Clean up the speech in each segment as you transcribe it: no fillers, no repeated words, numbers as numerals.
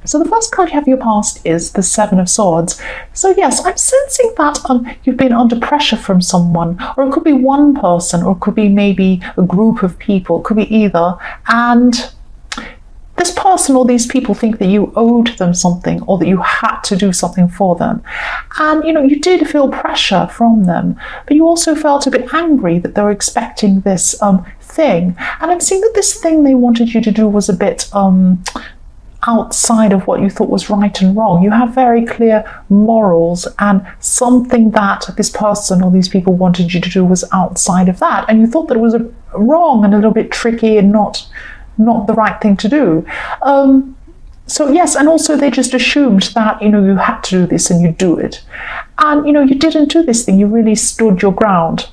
So the first card you have for your past is the Seven of Swords. So yes, I'm sensing that you've been under pressure from someone, or it could be one person, or it could be maybe a group of people, it could be either. And this person or these people think that you owed them something, or that you had to do something for them. And you did feel pressure from them, but you also felt a bit angry that they were expecting this thing. And I'm seeing that this thing they wanted you to do was a bit outside of what you thought was right and wrong. You have very clear morals, and something that this person or these people wanted you to do was outside of that, and you thought that it was wrong and a little bit tricky and not the right thing to do. So yes, and also they just assumed that you had to do this and you do it, and you didn't do this thing. You really stood your ground.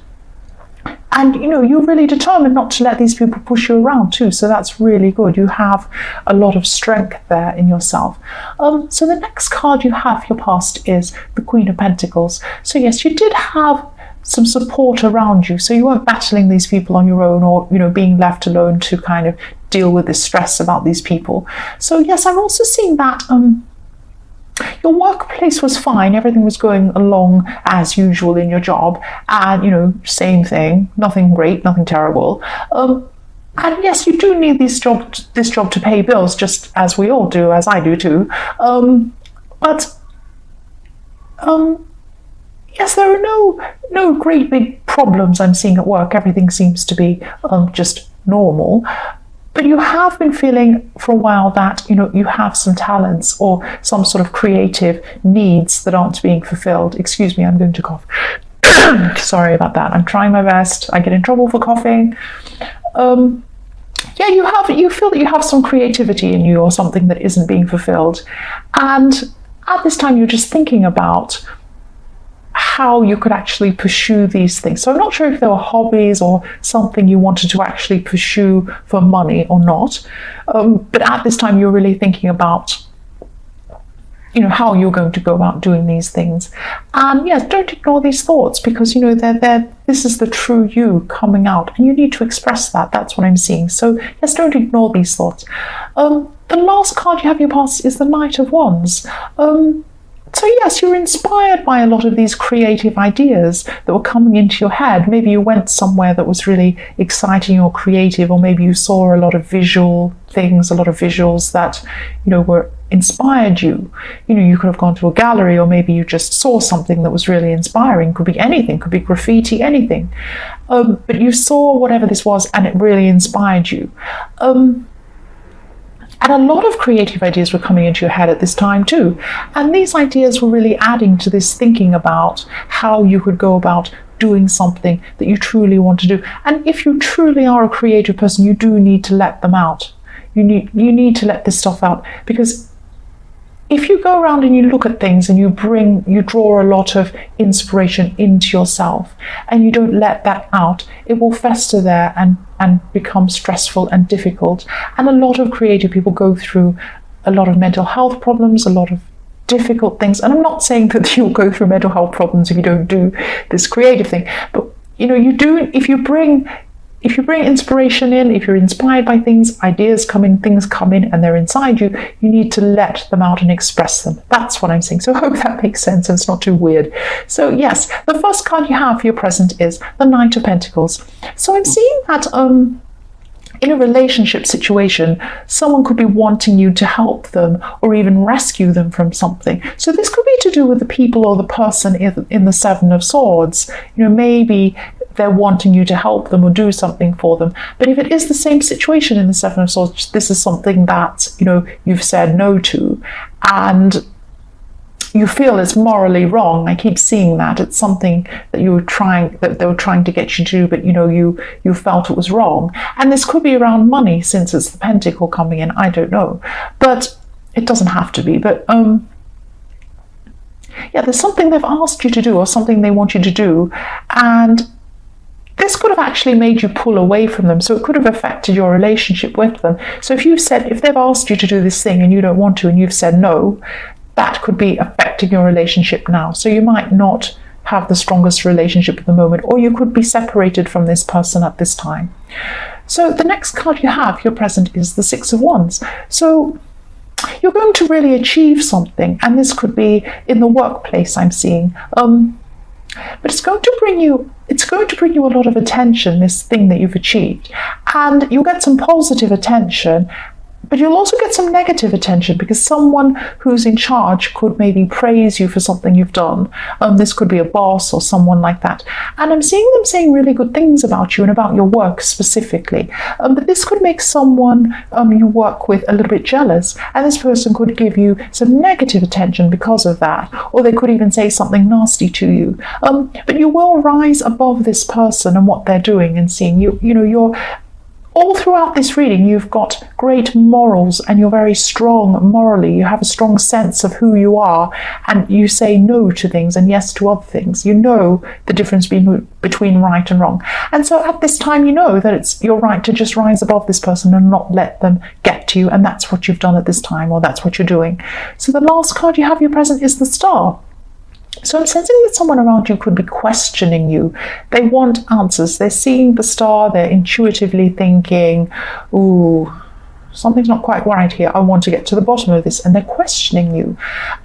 And you're really determined not to let these people push you around too. So that's really good. You have a lot of strength there in yourself. So the next card you have for your past is the Queen of Pentacles. So yes, you did have some support around you. So you weren't battling these people on your own, or being left alone to kind of deal with the stress about these people. So yes, I'm also seeing that your workplace was fine, everything was going along as usual in your job, and same thing, nothing great, nothing terrible. And yes, you do need this job to pay bills, just as we all do, as I do too. But yes, there are no great big problems I'm seeing at work. Everything seems to be just normal. But you have been feeling for a while that you have some talents or some sort of creative needs that aren't being fulfilled. Excuse me, I'm going to cough. Sorry about that. I'm trying my best. I get in trouble for coughing. Yeah, you feel that you have some creativity in you, or something that isn't being fulfilled. And at this time, you're just thinking about how you could actually pursue these things. So I'm not sure if there were hobbies or something you wanted to actually pursue for money or not. But at this time, you're really thinking about how you're going to go about doing these things. And yes, don't ignore these thoughts, because this is the true you coming out, and you need to express that. That's what I'm seeing. So yes, don't ignore these thoughts. The last card you have in your past is the Knight of Wands. So yes, you're inspired by a lot of these creative ideas that were coming into your head. Maybe you went somewhere that was really exciting or creative, or maybe you saw a lot of visual things, a lot of visuals that, were inspired you. You could have gone to a gallery, or maybe you just saw something that was really inspiring. Could be anything, could be graffiti, anything. But you saw whatever this was, and it really inspired you. And a lot of creative ideas were coming into your head at this time too. And these ideas were really adding to this thinking about how you could go about doing something that you truly want to do. And if you truly are a creative person, you do need to let them out. You need to let this stuff out, because if you go around and you look at things and you draw a lot of inspiration into yourself, and you don't let that out, it will fester there and become stressful and difficult. And a lot of creative people go through a lot of mental health problems, a lot of difficult things. And I'm not saying that you'll go through mental health problems if you don't do this creative thing, but you do. If you bring inspiration in, if you're inspired by things, ideas come in, things come in, and they're inside you, you need to let them out and express them. That's what I'm saying. So I hope that makes sense and it's not too weird. So yes, the first card you have for your present is the Knight of Pentacles. So I'm seeing that in a relationship situation, someone could be wanting you to help them or even rescue them from something. So this could be to do with the people or the person in the Seven of Swords. Maybe they're wanting you to help them or do something for them. But if it is the same situation in the Seven of Swords, this is something that, you've said no to, and you feel it's morally wrong. I keep seeing that. It's something that they were trying to get you to do, but you felt it was wrong. And this could be around money, since it's the Pentacle coming in. I don't know. But it doesn't have to be. But yeah, there's something they've asked you to do, or something they want you to do, and this could have actually made you pull away from them. So it could have affected your relationship with them. So if they've asked you to do this thing and you don't want to, and you've said no, that could be affecting your relationship now. So you might not have the strongest relationship at the moment, or you could be separated from this person at this time. So the next card you have, your present, is the Six of Wands. So you're going to really achieve something, and this could be in the workplace, I'm seeing. But it's going to bring you a lot of attention, this thing that you've achieved, and you'll get some positive attention. But you'll also get some negative attention because someone who's in charge could maybe praise you for something you've done. This could be a boss or someone like that. And I'm seeing them saying really good things about you and about your work specifically. But this could make someone you work with a little bit jealous. And this person could give you some negative attention because of that. Or they could even say something nasty to you. But you will rise above this person and what they're doing and seeing you're all throughout this reading, you've got great morals and you're very strong morally. You have a strong sense of who you are and you say no to things and yes to other things. You know the difference between right and wrong. And so at this time, you know that it's your right to just rise above this person and not let them get to you. And that's what you've done at this time, or that's what you're doing. So the last card you have your present is the Star. So I'm sensing that someone around you could be questioning you. They want answers. They're seeing the Star. They're intuitively thinking, ooh, something's not quite right here. I want to get to the bottom of this. And they're questioning you.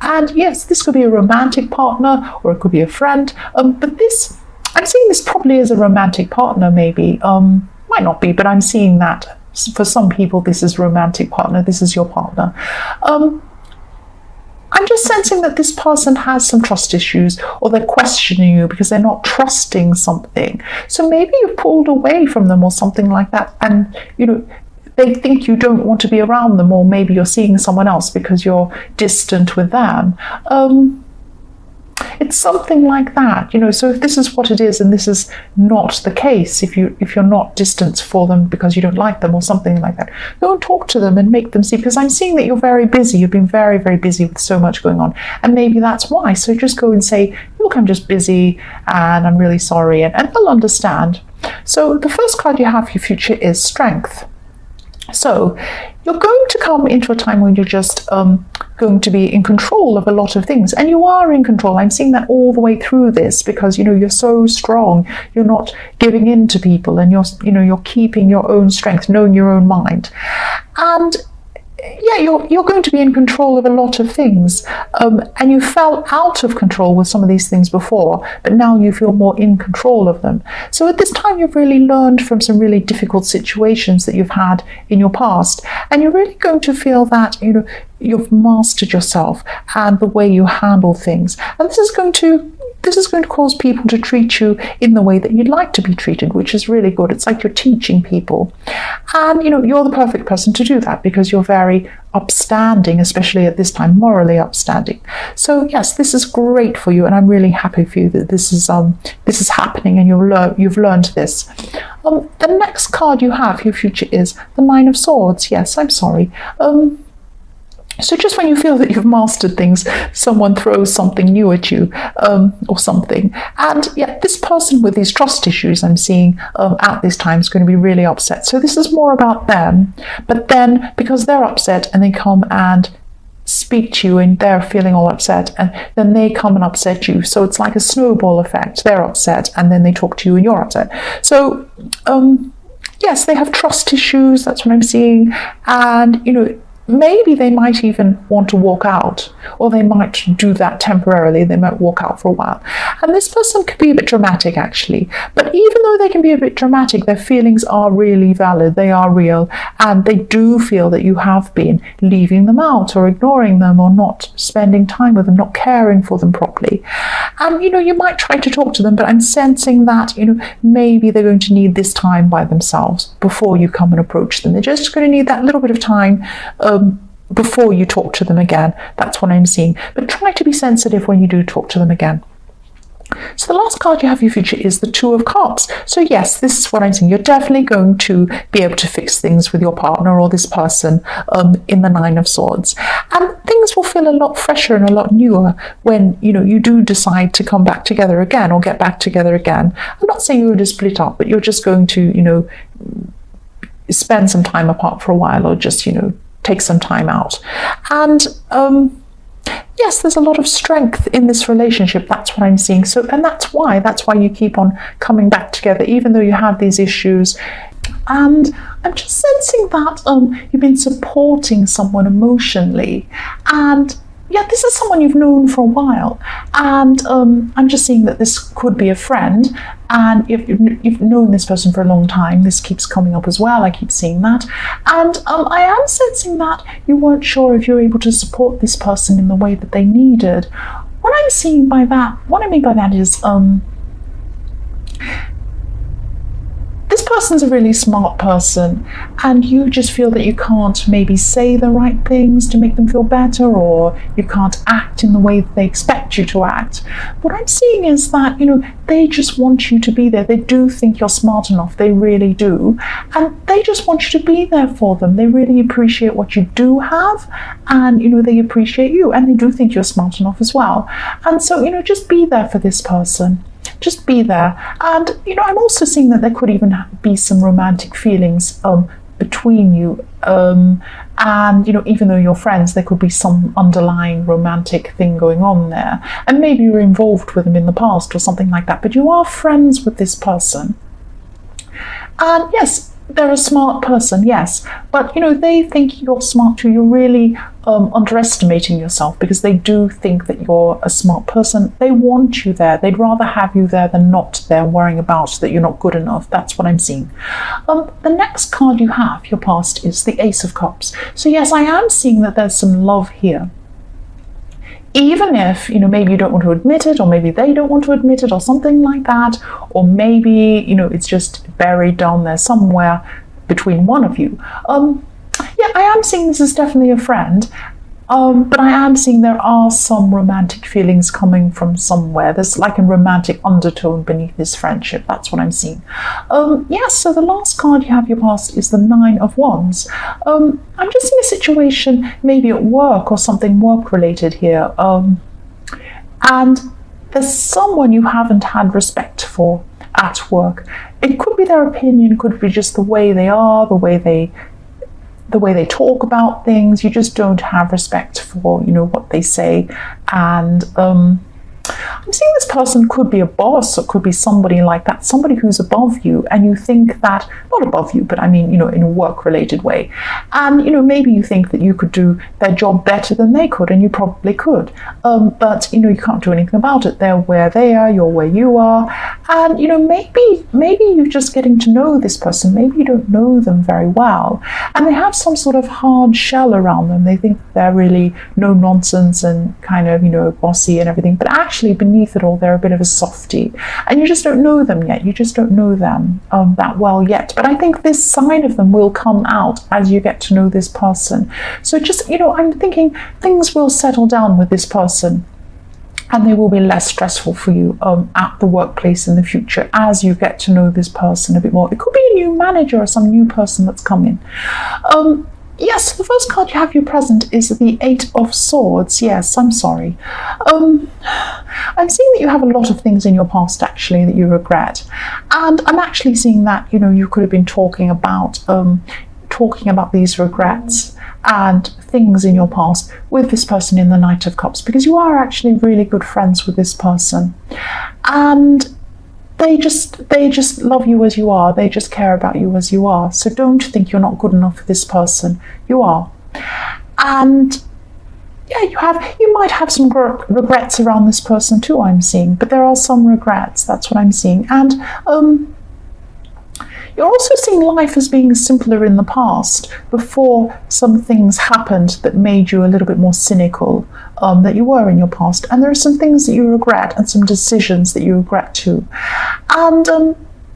And yes, this could be a romantic partner or it could be a friend. But this, I'm seeing this probably as a romantic partner maybe. Might not be, but I'm seeing that for some people this is a romantic partner. This is your partner. I'm just sensing that this person has some trust issues, or they're questioning you because they're not trusting something. So maybe you've pulled away from them or something like that, and they think you don't want to be around them, or maybe you're seeing someone else because you're distant with them. It's something like that, so if this is what it is and this is not the case, if you're not distant for them because you don't like them or something like that, go and talk to them and make them see, because I'm seeing that you're very busy. You've been very, very busy with so much going on, and maybe that's why. So just go and say, look, I'm just busy and I'm really sorry, and they'll understand. So the first card you have for your future is Strength. So you're going to come into a time when you're just going to be in control of a lot of things, and you are in control. I'm seeing that all the way through this because you're so strong. You're not giving in to people, and you're keeping your own strength, knowing your own mind, and yeah, you're going to be in control of a lot of things, and you felt out of control with some of these things before, but now you feel more in control of them. So at this time, you've really learned from some really difficult situations that you've had in your past, and you're really going to feel that you've mastered yourself and the way you handle things, and this is going to cause people to treat you in the way that you'd like to be treated, which is really good. It's like you're teaching people. And, you're the perfect person to do that because you're very upstanding, especially at this time, morally upstanding. So yes, this is great for you, and I'm really happy for you that this is happening and you've learned this. The next card you have for your future is the Nine of Swords. Yes, I'm sorry. So just when you feel that you've mastered things, someone throws something new at you, or something. And yeah, this person with these trust issues I'm seeing at this time is going to be really upset. So this is more about them. But then because they're upset and they come and speak to you and they're feeling all upset, and then they come and upset you. So it's like a snowball effect. They're upset and then they talk to you and you're upset. So yes, they have trust issues. That's what I'm seeing. And, maybe they might even want to walk out, or they might do that temporarily. They might walk out for a while. And this person could be a bit dramatic, actually. But even though they can be a bit dramatic, their feelings are really valid. They are real. And they do feel that you have been leaving them out or ignoring them or not spending time with them, not caring for them properly. And, you might try to talk to them, but I'm sensing that, maybe they're going to need this time by themselves before you come and approach them. They're just going to need that little bit of time before you talk to them again. That's what I'm seeing. But try to be sensitive when you do talk to them again. So the last card you have for your future is the Two of Cups. So yes, this is what I'm saying. You're definitely going to be able to fix things with your partner or this person in the Nine of Swords. And things will feel a lot fresher and a lot newer when, you do decide to come back together again or get back together again. I'm not saying you're going to split up, but you're just going to, spend some time apart for a while, or just, take some time out. And yes, there's a lot of strength in this relationship. That's what I'm seeing. So, and that's why you keep on coming back together, even though you have these issues. And I'm just sensing that you've been supporting someone emotionally, and yeah, this is someone you've known for a while, and I'm just seeing that this could be a friend, and if you've known this person for a long time, this keeps coming up as well. I keep seeing that, and I am sensing that you weren't sure if you were able to support this person in the way that they needed. What I'm seeing by that, what I mean by that is this person's a really smart person, and you just feel that you can't maybe say the right things to make them feel better, or you can't act in the way that they expect you to act. What I'm seeing is that, they just want you to be there. They do think you're smart enough. They really do. And they just want you to be there for them. They really appreciate what you do have, and, they appreciate you, and they do think you're smart enough as well. And so, just be there for this person. Just be there. And, I'm also seeing that there could even be some romantic feelings between you. And, even though you're friends, there could be some underlying romantic thing going on there. And maybe you were involved with them in the past or something like that. But you are friends with this person. And yes, they're a smart person, yes, but they think you're smart too. You're really underestimating yourself, because they do think that you're a smart person. They want you there. They'd rather have you there than not there, worrying about that you're not good enough. That's what I'm seeing. The next card you have, your past, is the Ace of Cups. So yes, I am seeing that there's some love here. Even if, maybe you don't want to admit it, or maybe they don't want to admit it, or something like that, or maybe, it's just buried down there somewhere between one of you. Yeah, I am seeing this as definitely a friend, but I am seeing there are some romantic feelings coming from somewhere. There's like a romantic undertone beneath this friendship. That's what I'm seeing. Yes, so the last card you have your past is the Nine of Wands. I'm just seeing a situation maybe at work or something work-related here. And there's someone you haven't had respect for at work. It could be their opinion, could be just the way they are, the way they talk about things. You just don't have respect for, what they say. And I'm seeing this person could be a boss, or could be somebody like that, somebody who's above you, and you think that, not above you, but I mean, in a work-related way. And, maybe you think that you could do their job better than they could, and you probably could. But, you can't do anything about it. They're where they are, you're where you are. And, maybe you're just getting to know this person. Maybe you don't know them very well. And they have some sort of hard shell around them. They think they're really no nonsense and kind of, bossy and everything. But actually, beneath it all, they're a bit of a softie, and you just don't know them yet. You just don't know them that well yet. But I think this side of them will come out as you get to know this person. So just, I'm thinking things will settle down with this person, and they will be less stressful for you at the workplace in the future as you get to know this person a bit more. It could be a new manager or some new person that's coming. Yes, the first card you have your present is the Eight of Swords. Yes, I'm sorry. I'm seeing that you have a lot of things in your past, actually, that you regret. And I'm actually seeing that, you could have been talking about these regrets and things in your past with this person in the Knight of Cups, because you are actually really good friends with this person. And they just love you as you are. They just care about you as you are. So don't think you're not good enough for this person. You are. And yeah, you might have some regrets around this person too, I'm seeing. But there are some regrets. That's what I'm seeing. And you're also seeing life as being simpler in the past, before some things happened that made you a little bit more cynical that you were in your past. And there are some things that you regret, and some decisions that you regret too. And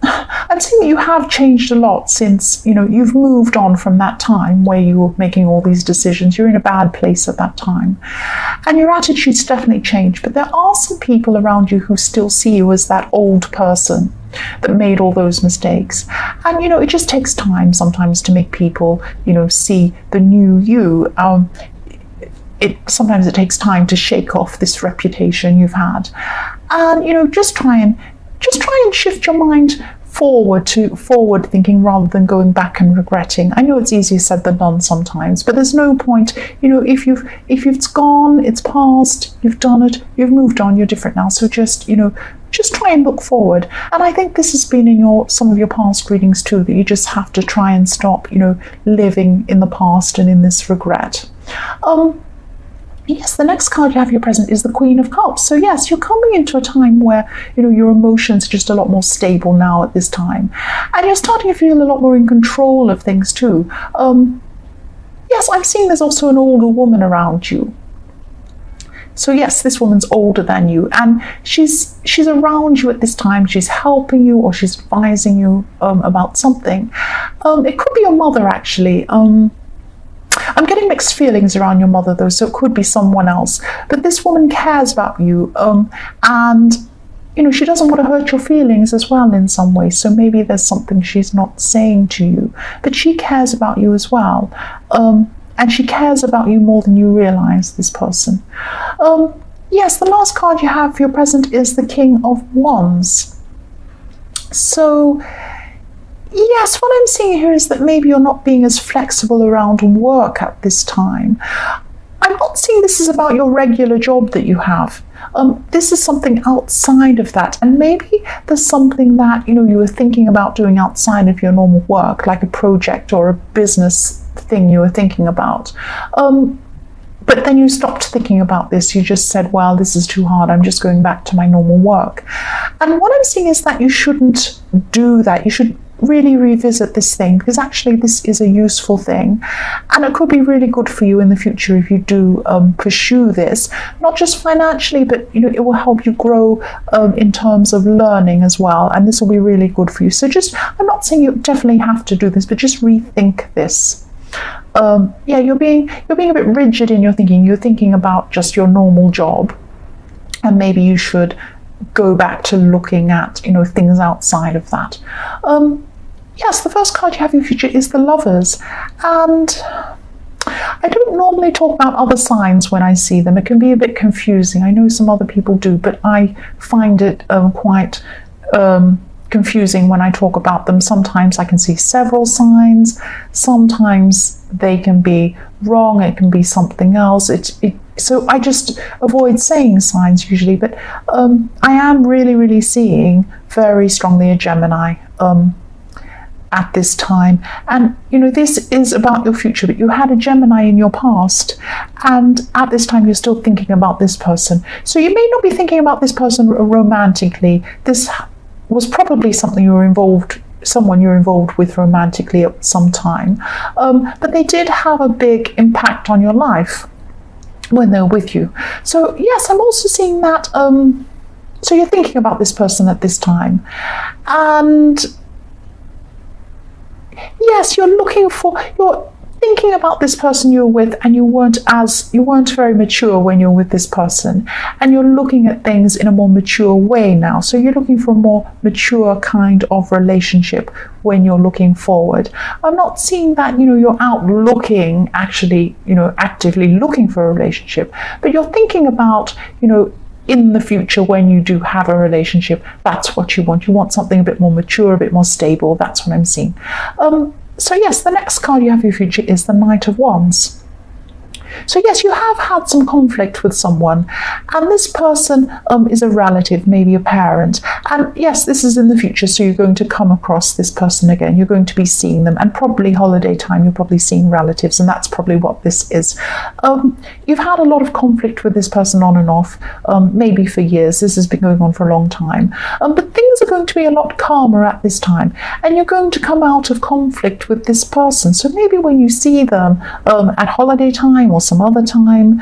I'm seeing that you have changed a lot since, you've moved on from that time where you were making all these decisions. You're in a bad place at that time. And your attitude's definitely changed. But there are some people around you who still see you as that old person that made all those mistakes. And, it just takes time sometimes to make people, see the new you. Sometimes it takes time to shake off this reputation you've had. And, just try and shift your mind forward thinking rather than going back and regretting. I know it's easier said than done sometimes, but there's no point, if it's gone, it's past, you've done it, you've moved on, you're different now. So just try and look forward. And I think this has been in some of your past readings too, that you just have to try and stop, living in the past and in this regret. Yes, the next card you have your present is the Queen of Cups. So yes, you're coming into a time where, your emotions are just a lot more stable now at this time. And you're starting to feel a lot more in control of things too. Yes, I'm seeing there's also an older woman around you. So yes, this woman's older than you, and she's around you at this time. She's helping you, or she's advising you about something. It could be your mother, actually. I'm getting mixed feelings around your mother, though, so it could be someone else. But this woman cares about you, and she doesn't want to hurt your feelings as well in some way. So maybe there's something she's not saying to you, but she cares about you as well. And she cares about you more than you realize, this person. Yes, the last card you have for your present is the King of Wands. So yes, what I'm seeing here is that maybe you're not being as flexible around work at this time. I'm not seeing this is about your regular job that you have. This is something outside of that, and maybe there's something that you were thinking about doing outside of your normal work, like a project or a business thing you were thinking about. But then you stopped thinking about this. You just said, well, this is too hard, I'm just going back to my normal work. And what I'm seeing is that you shouldn't do that. You should really revisit this thing, because actually this is a useful thing, and it could be really good for you in the future if you do pursue this, not just financially, but it will help you grow in terms of learning as well, and this will be really good for you. So I'm not saying you definitely have to do this, but just rethink this. Yeah, you're being a bit rigid in your thinking. You're thinking about just your normal job, and maybe you should go back to looking at things outside of that. Yes, the first card you have in your future is the Lovers, and I don't normally talk about other signs when I see them. It can be a bit confusing. I know some other people do, but I find it quite confusing when I talk about them. Sometimes I can see several signs, sometimes they can be wrong, it can be something else. So I just avoid saying signs usually, but I am really seeing very strongly a Gemini at this time. And this is about your future, but you had a Gemini in your past, and at this time you're still thinking about this person. So you may not be thinking about this person romantically. This was probably someone you're involved with romantically at some time, but they did have a big impact on your life when they're with you. So yes, I'm also seeing that so you're thinking about this person at this time, and yes, you're thinking about this person you're with, and you weren't very mature when you're with this person, and you're looking at things in a more mature way now. So you're looking for a more mature kind of relationship when you're looking forward. I'm not seeing that you're out looking, actually actively looking for a relationship, but you're thinking about in the future when you do have a relationship. That's what you want. You want something a bit more mature, a bit more stable. That's what I'm seeing. So yes, the next card you have in your future is the Knight of Wands. So yes, you have had some conflict with someone, and this person is a relative, maybe a parent. And yes, this is in the future, so you're going to come across this person again. You're going to be seeing them, and probably holiday time, you're probably seeing relatives, and that's probably what this is. You've had a lot of conflict with this person on and off, maybe for years. This has been going on for a long time. But things are going to be a lot calmer at this time, and you're going to come out of conflict with this person. So maybe when you see them at holiday time or some other time,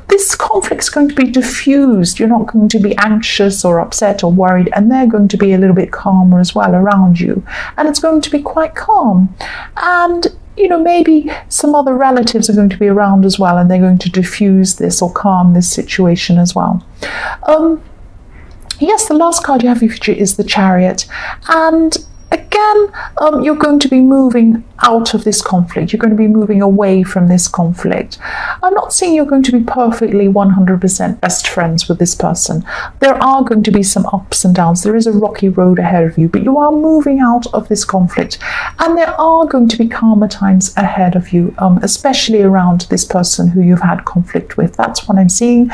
this conflict is going to be diffused. You're not going to be anxious or upset or worried, and they're going to be a little bit calmer as well around you, and it's going to be quite calm. And maybe some other relatives are going to be around as well, and they're going to diffuse this or calm this situation as well. Yes, the last card you have in your future is the Chariot, and again, again, you're going to be moving out of this conflict. You're going to be moving away from this conflict. I'm not saying you're going to be perfectly 100% best friends with this person. There are going to be some ups and downs. There is a rocky road ahead of you, but you are moving out of this conflict, and there are going to be calmer times ahead of you, especially around this person who you've had conflict with. That's what I'm seeing.